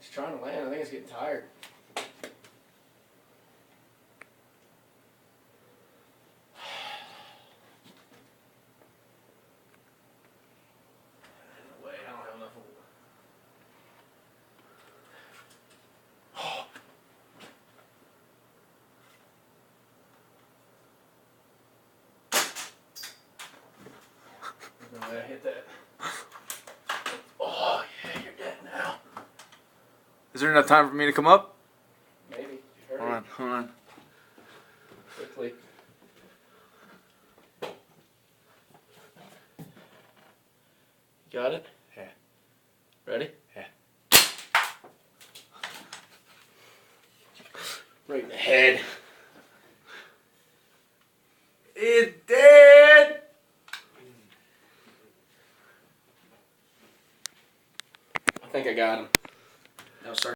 He's trying to land. I think he's getting tired. No way, I don't have enough. There's no way I hit that. Oh, yeah, you're dead now. Is there enough time for me to come up? Maybe. Hold on. Quickly. Got it? Yeah. Ready? Yeah. Right in the head. It's dead! I think I got him. Now start.